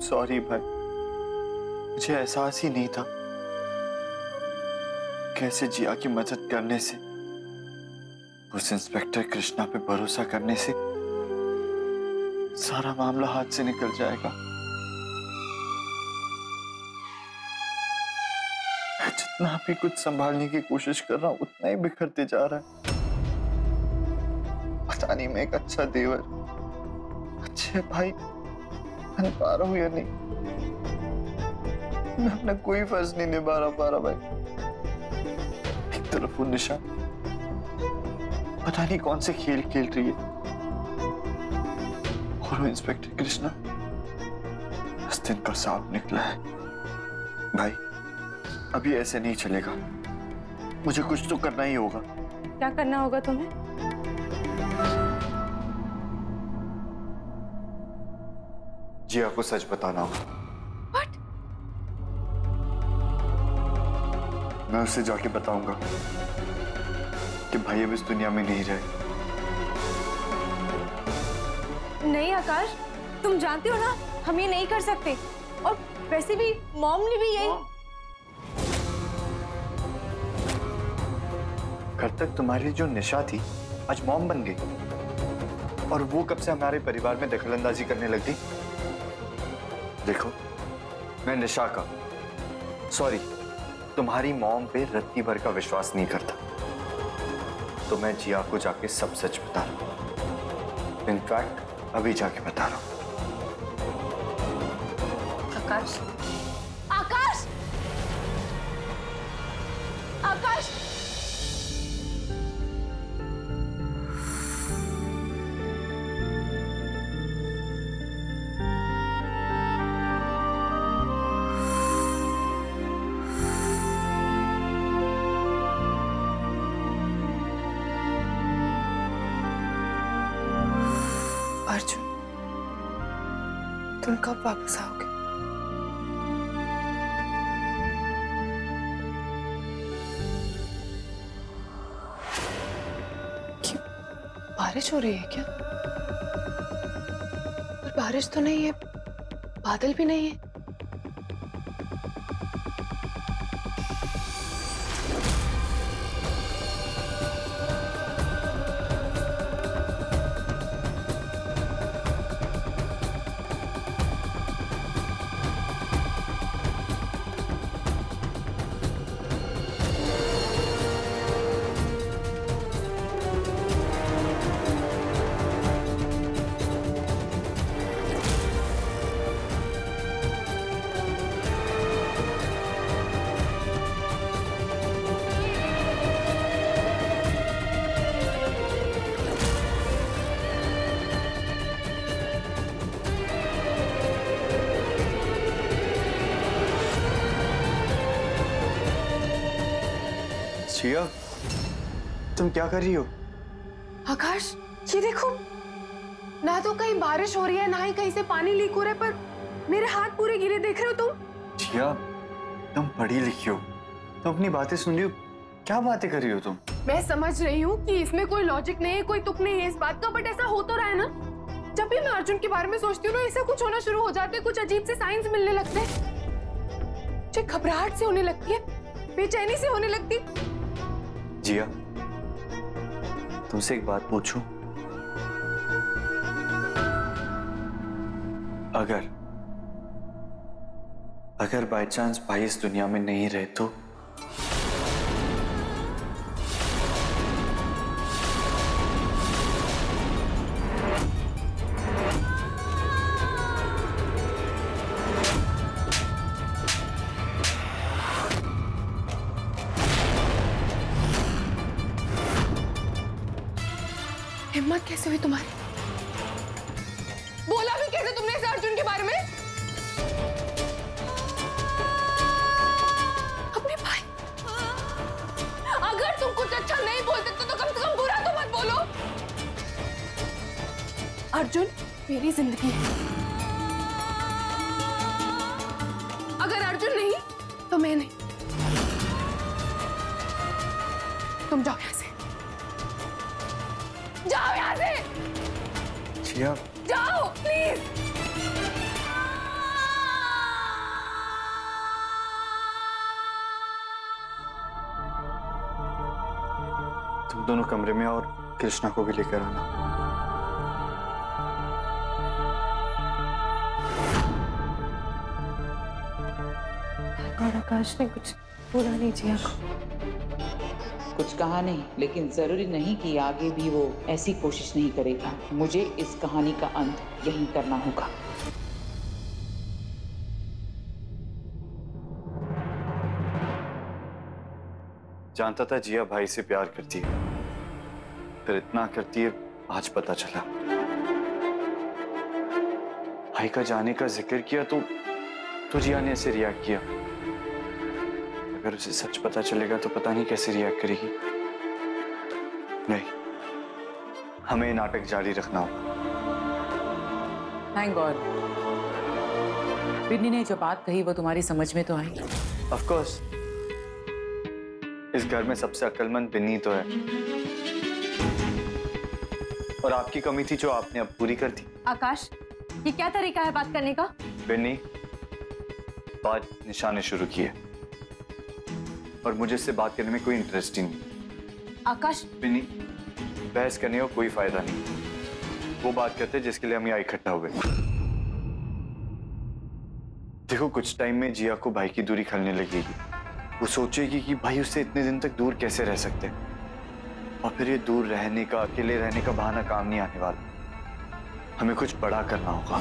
Sorry भाई, मुझे एहसास ही नहीं था कैसे जिया की मदद करने से, उस इंस्पेक्टर कृष्णा पे भरोसा करने से सारा मामला हाथ से निकल जाएगा। मैं जितना भी कुछ संभालने की कोशिश कर रहा हूं उतना ही बिखरते जा रहा है। पता नहीं मैं एक अच्छा देवर, अच्छे भाई बन पा रहा हूं या नहीं। मैं अपना कोई फर्ज नहीं निभा रहा भाई। एक तरफ वो निशा पता नहीं कौन से खेल खेल रही है, और वो इंस्पेक्टर कृष्णा बस दिन का सांप निकला है। भाई अभी ऐसे नहीं चलेगा, मुझे कुछ तो करना ही होगा। क्या करना होगा तुम्हें? जिया को सच बताना होगा। What? मैं उससे जाके बताऊंगा कि भाई अब इस दुनिया में नहीं रहे। नहीं आकाश, तुम जानते हो ना हम ये नहीं कर सकते, और वैसे भी मॉम ने भी यही। कल तक तुम्हारी जो निशा थी आज मॉम बन गई, और वो कब से हमारे परिवार में दखलंदाजी करने लग गई। देखो मैं निशा का सॉरी तुम्हारी मॉम पे रत्ती भर का विश्वास नहीं करता, तो मैं जिया को जाके सब सच बता रहा हूं। इनफैक्ट अभी जाके बता रहा हूं। आकाश, आकाश, आकाश, अर्जुन, तुम कब वापस आओगे? क्यों, बारिश हो रही है क्या? पर बारिश तो नहीं है, बादल भी नहीं है। जिया, तुम क्या कर रही हो? आकाश, ये देखो, ना तो कहीं बारिश हो रही है ना ही कहीं से पानी लीक हो रहा है, पर मेरे हाथ पूरे गीले देख रहे हो तुम। जिया, तुम पढ़ी लिखी हो, तुम अपनी बातें सुन रही हो, क्या बातें कर रही हो तुम? मैं समझ रही हूँ कि इसमें कोई लॉजिक नहीं है, कोई तुक नहीं है इस बात का, बट ऐसा हो तो रहा है ना। जब भी मैं अर्जुन के बारे में सोचती हूँ ना, ऐसा कुछ होना शुरू हो जाते, कुछ अजीब से साइंस मिलने लगते, मुझे घबराहट से होने लगती है, बेचैनी से होने लगती। जिया, तुमसे एक बात पूछूं? अगर बाय चांस भाई इस दुनिया में नहीं रहे तो? हिम्मत कैसे हुई तुम्हारी? बोला भी कैसे तुमने इस अर्जुन के बारे में? अपने भाई, अगर तुम कुछ अच्छा नहीं बोल सकते तो कम से कम बुरा तो मत बोलो। अर्जुन मेरी जिंदगी है, अगर अर्जुन नहीं तो मैं नहीं। तुम जाओ यहां से, जाओ यहां से। जिया, जाओ प्लीज। तुम दोनों कमरे में और कृष्णा को भी लेकर आना। और आकाश ने कुछ बोला नहीं जिया को। कुछ कहा नहीं, लेकिन जरूरी नहीं कि आगे भी वो ऐसी कोशिश नहीं करेगा। मुझे इस कहानी का अंत यहीं करना होगा। जानता था जिया भाई से प्यार करती है, फिर इतना करती है आज पता चला। भाई का जाने का जिक्र किया तो जिया ने ऐसे रिएक्ट किया। अगर उसे सच पता चलेगा तो पता नहीं कैसे रिएक्ट करेगी। नहीं, हमें ये नाटक जारी रखना होगा। थैंक गॉड, बिन्नी ने जो बात कही वो तुम्हारी समझ में तो आई। ऑफ कोर्स, इस घर में सबसे अक्लमंद बिन्नी तो है, और आपकी कमी थी जो आपने अब पूरी कर दी। आकाश, ये क्या तरीका है बात करने का? बिन्नी, बात निशा ने शुरू की है और मुझे इससे बात करने में कोई इंटरेस्ट ही नहीं। आकाश, बिन्नी, बहस करने का कोई फायदा नहीं। वो बात करते हैं जिसके लिए हम यहाँ इकट्ठा हुए। देखो, कुछ टाइम में जिया को भाई की दूरी खलने लगेगी। वो सोचेगी कि भाई उससे इतने दिन तक दूर कैसे रह सकते हैं, और फिर ये दूर रहने का, अकेले रहने का बहाना काम नहीं आने वाला। हमें कुछ बड़ा करना होगा।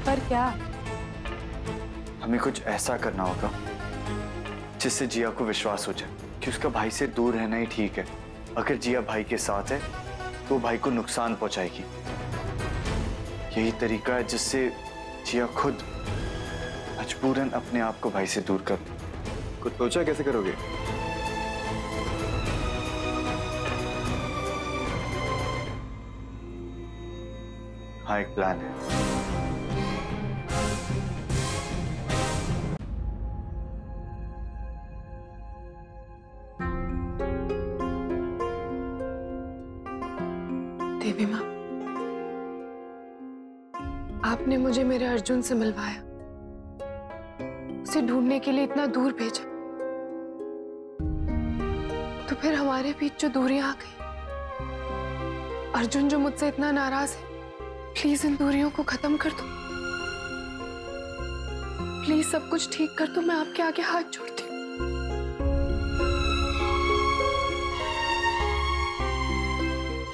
पर क्या? हमें कुछ ऐसा करना होगा जिससे जिया को विश्वास हो जाए कि उसका भाई से दूर रहना ही ठीक है। अगर जिया भाई के साथ है तो भाई को नुकसान पहुंचाएगी। यही तरीका है जिससे जिया खुद मजबूरन अपने आप को भाई से दूर कर। कुछ सोचा कैसे करोगे? हाँ, एक प्लान है। देवी माँ, आपने मुझे मेरे अर्जुन से मिलवाया, उसे ढूंढने के लिए इतना दूर भेजा, तो फिर हमारे बीच जो दूरियां आ गई, अर्जुन जो मुझसे इतना नाराज है, प्लीज इन दूरियों को खत्म कर दो। प्लीज सब कुछ ठीक कर दो। मैं आपके आगे हाथ जोड़ती हूँ।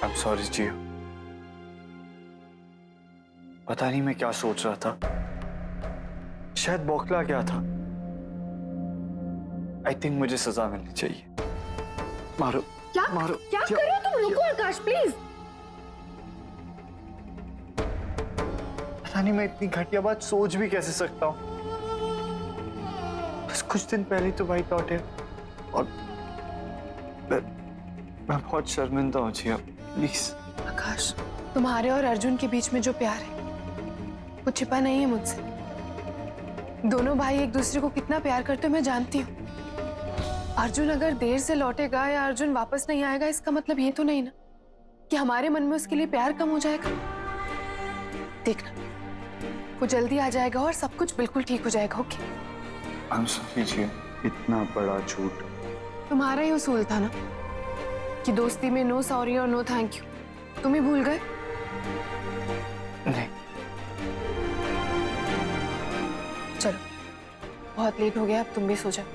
I'm sorry जिया। पता नहीं मैं क्या सोच रहा था, शायद बौखला गया था। I think मुझे सजा मिलनी चाहिए। मारो, क्या मारो। क्या कर रहे हो तुम? रुको आकाश, प्लीज। पता नहीं मैं इतनी घटिया बात सोच भी कैसे सकता हूँ। बस कुछ दिन पहले तो भाई लौटे और मैं बहुत शर्मिंदा हूँ जिया, प्लीज। आकाश, तुम्हारे और अर्जुन के बीच में जो प्यार है वो छिपा नहीं है मुझसे। दोनों भाई एक दूसरे को कितना प्यार करते हो मैं जानती हूँ। अर्जुन अगर देर से लौटेगा या अर्जुन वापस नहीं आएगा, इसका मतलब ये तो नहीं ना कि हमारे मन में उसके लिए प्यार कम हो जाएगा। देखना, वो जल्दी आ जाएगा और सब कुछ बिल्कुल ठीक हो जाएगा। ओके? I'm sorry जिया, इतना बड़ा झूठ। तुम्हारा ही उसूल था ना कि दोस्ती में नो सॉरी और नो थैंक यू। तुम ही भूल गए? नहीं। चलो, बहुत लेट हो गया, अब तुम भी सो जाओ।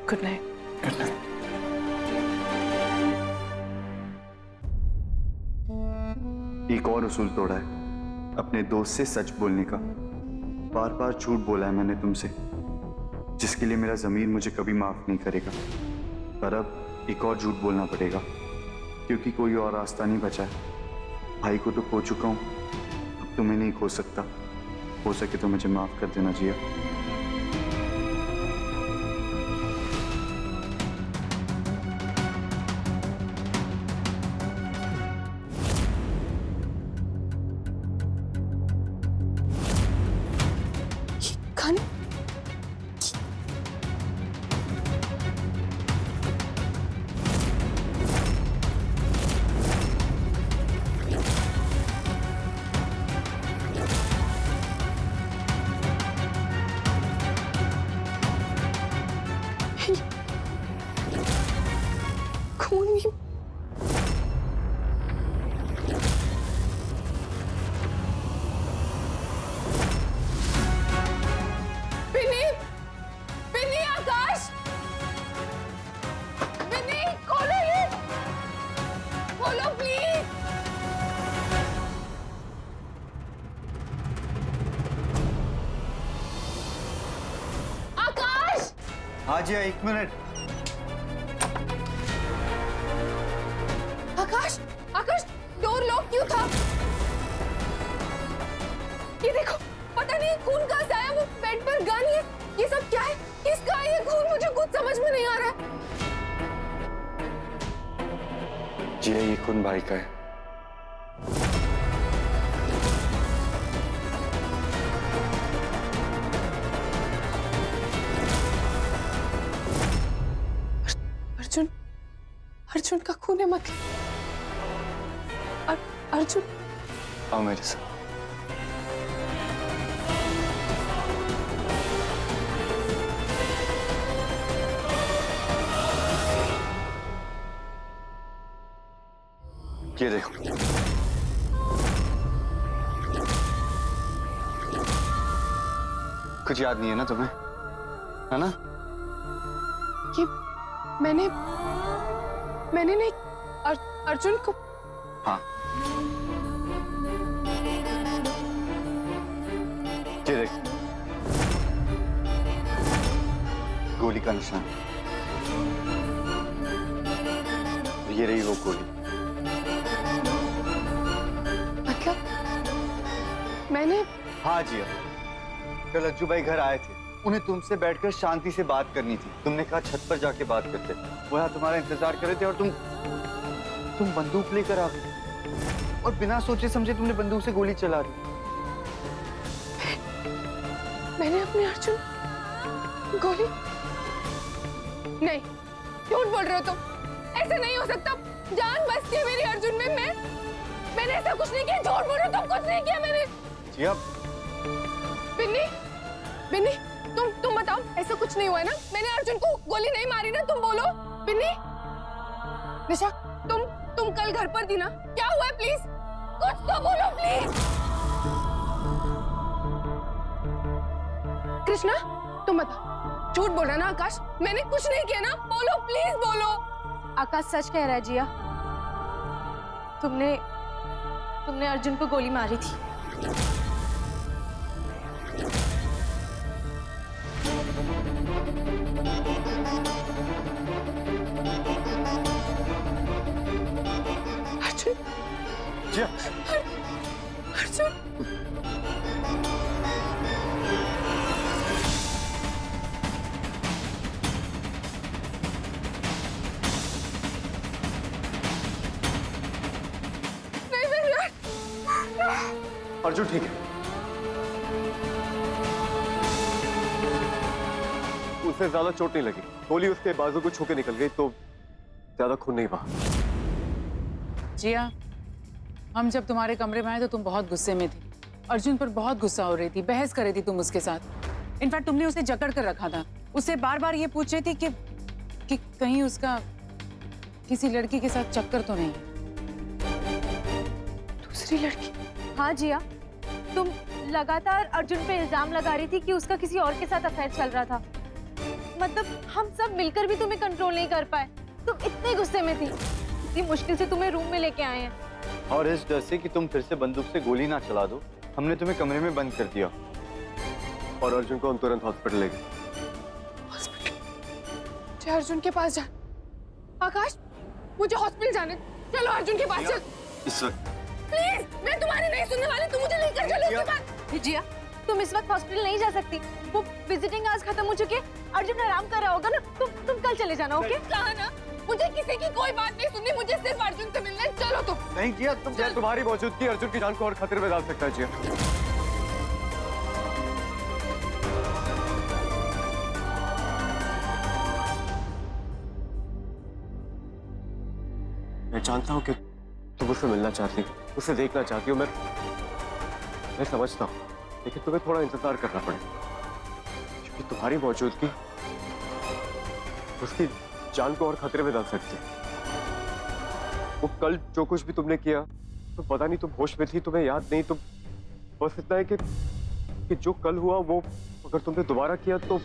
Good night. Good night. एक और उसूल तोड़ा है, अपने दोस्त से सच बोलने का। बार बार झूठ बोला है मैंने तुमसे, जिसके लिए मेरा ज़मीर मुझे कभी माफ नहीं करेगा। पर अब एक और झूठ बोलना पड़ेगा, क्योंकि कोई और रास्ता नहीं बचा है। भाई को तो खो चुका हूँ, अब तुम्हें नहीं खो सकता। हो सके तो मुझे माफ कर देना जिया। खाने हाँ जी, 1 मिनट। आकाश, आकाश, डोर लॉक क्यों था? ये देखो, पता नहीं खून कहाँ से आया, वो बेड पर गन, ये सब क्या है? किसका है ये खून? मुझे कुछ समझ में नहीं आ रहा है। जी ये खून भाई का है। अर्जुन, अर्जुन का खून है मतलब? अर्जुन, आओ मेरे साथ। ये देखो, कुछ याद नहीं है ना तुम्हें, है ना? ये मैंने नहीं, अर्जुन को। हाँ, ये देखो, गोली का निशान। ये रही वो गोली। मैंने? हाँ जी, कल अज्जू भाई घर आए थे, उन्हें तुमसे बैठकर शांति से बात करनी थी। तुमने कहा छत पर जाके बात करते। वो यहाँ तुम्हारा इंतजार कर रहे थे और तुम बंदूक लेकर आ गए और बिना सोचे समझे तुमने बंदूक से गोली चला दी। मैंने अपने अर्जुन गोली? नहीं, झूठ बोल रहे हो तुम। ऐसा नहीं हो सकता, जान बचती है मेरी अर्जुन में। मैंने ऐसा कुछ नहीं किया, झूठ बोल रहे हो तुम, कुछ नहीं किया मैंने। जी अब बिन्नी, तुम बताओ, ऐसा कुछ नहीं हुआ है ना? मैंने अर्जुन को गोली नहीं मारी ना? तुम बोलो बिन्नी। निशा, तुम कल घर पर थी ना? क्या हुआ है? प्लीज कुछ तो बोलो प्लीज। कृष्णा, तुम बताओ, झूठ बोल रहा ना आकाश? मैंने कुछ नहीं किया ना? बोलो प्लीज बोलो। आकाश सच कह रहा है जिया, तुमने अर्जुन को गोली मारी थी। अर्जुन, जिया, अर्जुन, अर्जुन ठीक है। उसे ज्यादा चोट नहीं लगी, गोली उसके बाजू को छू के निकल गई तो ज्यादा खून नहीं बहा। जिया, हम जब तुम्हारे कमरे में आए तो तुम बहुत गुस्से में थी। अर्जुन पर बहुत गुस्सा हो रही थी, बहस कर रही थी तुम उसके साथ। इनफैक्ट तुमने उसे जकड़ कर रखा था, उससे बार बार ये पूछ रही थी कि कहीं उसका किसी लड़की के साथ चक्कर तो नहीं। दूसरी लड़की? हाँ जिया, तुम लगातार अर्जुन पे इल्जाम लगा रही थी कि उसका किसी और के साथ अफेयर चल रहा था। मतलब हम सब मिलकर भी तुम्हें कंट्रोल नहीं कर पाए, तुम इतने गुस्से में थी। इतनी मुश्किल से तुम्हें रूम में लेके आए हैं। और इस डर से कि तुम फिर से बंदूक से गोली ना चला दो, हमने तुम्हें कमरे में बंद कर दिया और अर्जुन को हम तुरंत हॉस्पिटल ले गए। हॉस्पिटल? अर्जुन के पास जा। आकाश, मुझे हॉस्पिटल जाने, चलो अर्जुन के पास चल। इस वक्त प्लीज, मैं तुम्हारी नहीं सुनने वाली, तुम मुझे लेकर चलो उसके पास। जिया, तुम इस वक्त हॉस्पिटल नहीं जा सकती, वो विजिटिंग आज खत्म हो चुकी है। अर्जुन आराम कर रहा होगा ना, तुम कल चले जाना। ओके? कहा ना, मुझे किसी की कोई बात नहीं सुननी, मुझे सिर्फ अर्जुन से मिलना है। चलो तुम। नहीं जिया, तुम्हारी मौजूदगी अर्जुन की जान को और खतरे में डाल सकता है। जिया, मैं जानता हूँ कि तुम उससे मिलना चाहती हो, उसे देखना चाहती हो, मैं समझता हूँ, लेकिन तुम्हें थोड़ा इंतजार करना पड़ेगा क्योंकि तुम्हारी मौजूदगी उसकी जान को और खतरे में डाल सकती है। वो कल जो कुछ भी तुमने किया, तो पता नहीं तुम होश में थी, तुम्हें याद नहीं, तुम बस इतना है कि जो कल हुआ वो अगर तुमने दोबारा किया तो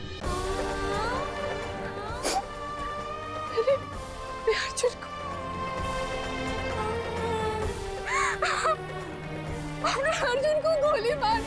अर्जुन को गोली मार